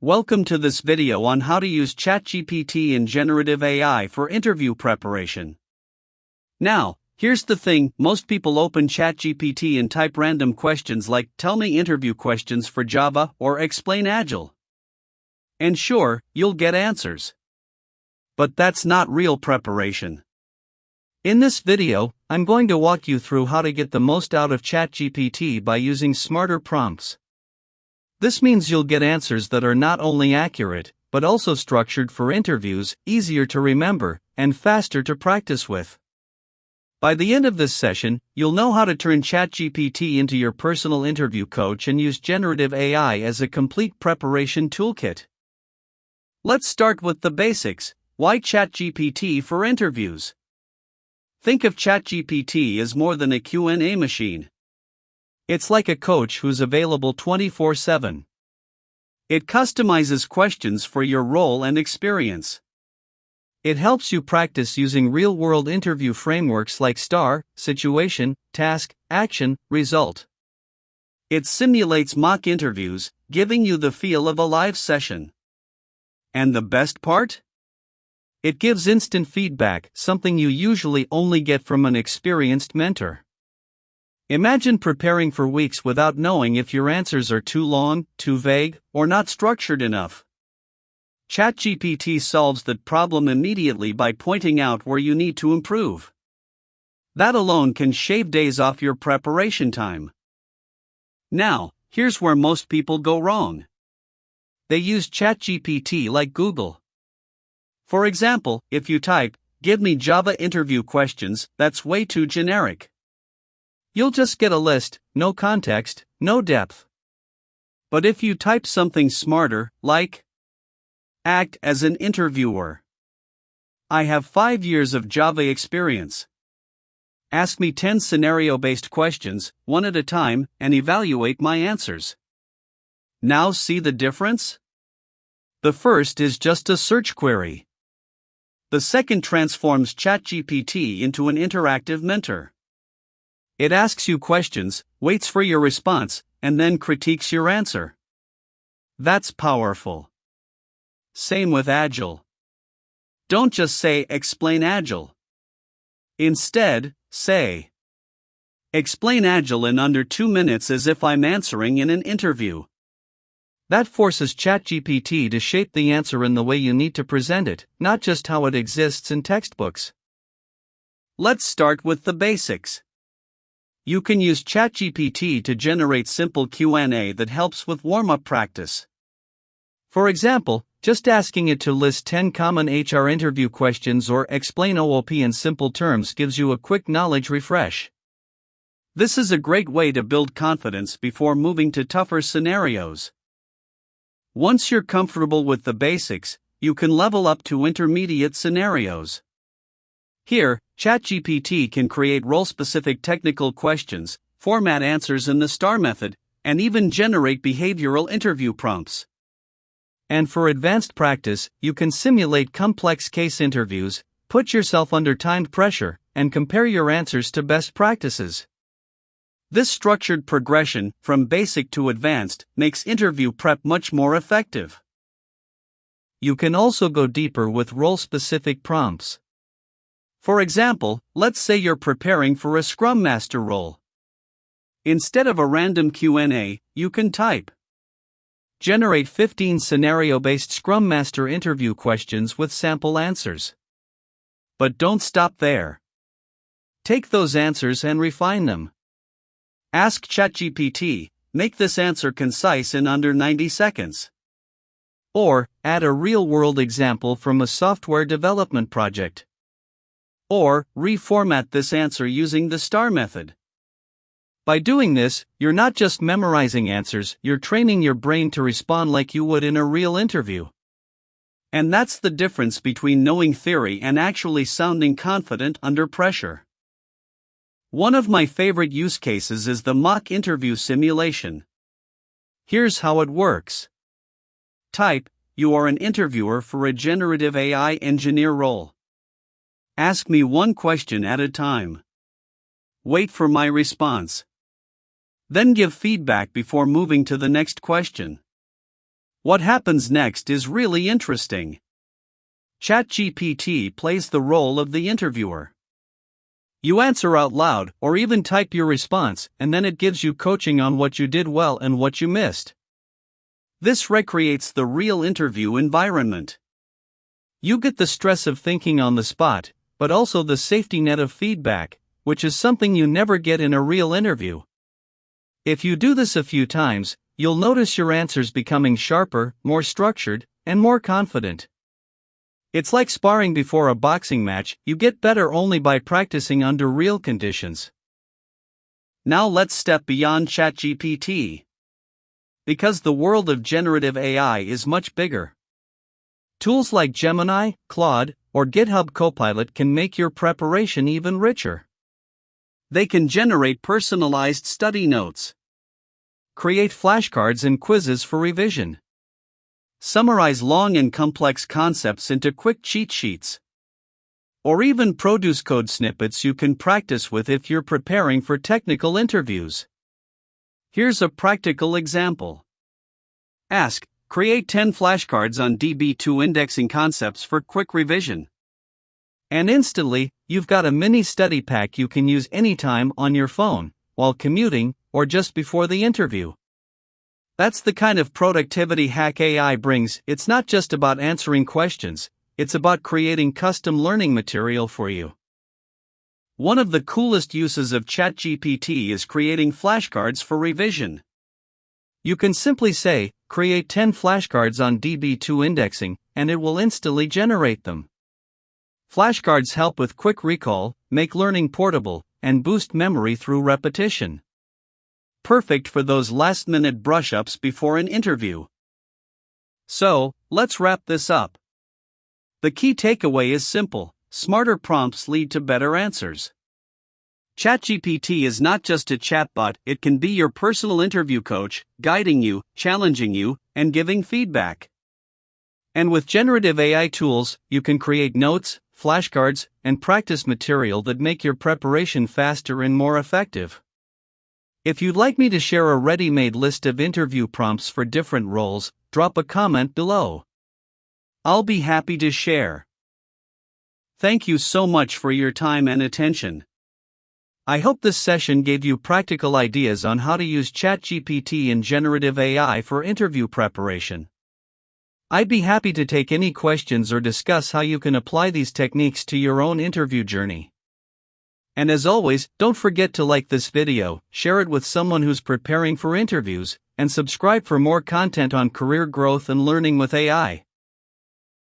Welcome to this video on how to use ChatGPT and generative AI for interview preparation. Now, here's the thing, most people open ChatGPT and type random questions like "tell me interview questions for Java" or "explain Agile." And sure, you'll get answers. But that's not real preparation. In this video, I'm going to walk you through how to get the most out of ChatGPT by using smarter prompts. This means you'll get answers that are not only accurate, but also structured for interviews, easier to remember, and faster to practice with. By the end of this session, you'll know how to turn ChatGPT into your personal interview coach and use generative AI as a complete preparation toolkit. Let's start with the basics. Why ChatGPT for interviews? Think of ChatGPT as more than a Q&A machine. It's like a coach who's available 24/7. It customizes questions for your role and experience. It helps you practice using real-world interview frameworks like STAR, situation, task, action, result. It simulates mock interviews, giving you the feel of a live session. And the best part? It gives instant feedback, something you usually only get from an experienced mentor. Imagine preparing for weeks without knowing if your answers are too long, too vague, or not structured enough. ChatGPT solves that problem immediately by pointing out where you need to improve. That alone can shave days off your preparation time. Now, here's where most people go wrong. They use ChatGPT like Google. For example, if you type, "give me Java interview questions," that's way too generic. You'll just get a list, no context, no depth. But if you type something smarter, like, "act as an interviewer. I have 5 years of Java experience. Ask me 10 scenario-based questions, one at a time, and evaluate my answers." Now see the difference? The first is just a search query. The second transforms ChatGPT into an interactive mentor. It asks you questions, waits for your response, and then critiques your answer. That's powerful. Same with Agile. Don't just say, "explain Agile." Instead, say, "explain Agile in under 2 minutes as if I'm answering in an interview." That forces ChatGPT to shape the answer in the way you need to present it, not just how it exists in textbooks. Let's start with the basics. You can use ChatGPT to generate simple Q&A that helps with warm-up practice. For example, just asking it to list 10 common HR interview questions or explain OOP in simple terms gives you a quick knowledge refresh. This is a great way to build confidence before moving to tougher scenarios. Once you're comfortable with the basics, you can level up to intermediate scenarios. Here, ChatGPT can create role-specific technical questions, format answers in the STAR method, and even generate behavioral interview prompts. And for advanced practice, you can simulate complex case interviews, put yourself under timed pressure, and compare your answers to best practices. This structured progression, from basic to advanced, makes interview prep much more effective. You can also go deeper with role-specific prompts. For example, let's say you're preparing for a Scrum Master role. Instead of a random Q&A, you can type, "generate 15 scenario-based Scrum Master interview questions with sample answers." But don't stop there. Take those answers and refine them. Ask ChatGPT, "make this answer concise in under 90 seconds. Or, add a real-world example from a software development project. Or, reformat this answer using the STAR method." By doing this, you're not just memorizing answers, you're training your brain to respond like you would in a real interview. And that's the difference between knowing theory and actually sounding confident under pressure. One of my favorite use cases is the mock interview simulation. Here's how it works. Type, "you are an interviewer for a generative AI engineer role. Ask me one question at a time. Wait for my response. Then give feedback before moving to the next question." What happens next is really interesting. ChatGPT plays the role of the interviewer. You answer out loud, or even type your response, and then it gives you coaching on what you did well and what you missed. This recreates the real interview environment. You get the stress of thinking on the spot, but also the safety net of feedback, which is something you never get in a real interview. If you do this a few times, you'll notice your answers becoming sharper, more structured, and more confident. It's like sparring before a boxing match, you get better only by practicing under real conditions. Now let's step beyond ChatGPT. Because the world of generative AI is much bigger. Tools like Gemini, Claude, or GitHub Copilot can make your preparation even richer. They can generate personalized study notes, create flashcards and quizzes for revision, summarize long and complex concepts into quick cheat sheets, or even produce code snippets you can practice with if you're preparing for technical interviews. Here's a practical example. Ask, create 10 flashcards on DB2 indexing concepts for quick revision. And instantly, you've got a mini study pack you can use anytime on your phone, while commuting, or just before the interview. That's the kind of productivity hack AI brings. It's not just about answering questions, it's about creating custom learning material for you. One of the coolest uses of ChatGPT is creating flashcards for revision. You can simply say, create 10 flashcards on DB2 indexing, and it will instantly generate them. Flashcards help with quick recall, make learning portable, and boost memory through repetition. Perfect for those last-minute brush-ups before an interview. So, let's wrap this up. The key takeaway is simple: smarter prompts lead to better answers. ChatGPT is not just a chatbot, it can be your personal interview coach, guiding you, challenging you, and giving feedback. And with generative AI tools, you can create notes, flashcards, and practice material that make your preparation faster and more effective. If you'd like me to share a ready-made list of interview prompts for different roles, drop a comment below. I'll be happy to share. Thank you so much for your time and attention. I hope this session gave you practical ideas on how to use ChatGPT and generative AI for interview preparation. I'd be happy to take any questions or discuss how you can apply these techniques to your own interview journey. And as always, don't forget to like this video, share it with someone who's preparing for interviews, and subscribe for more content on career growth and learning with AI.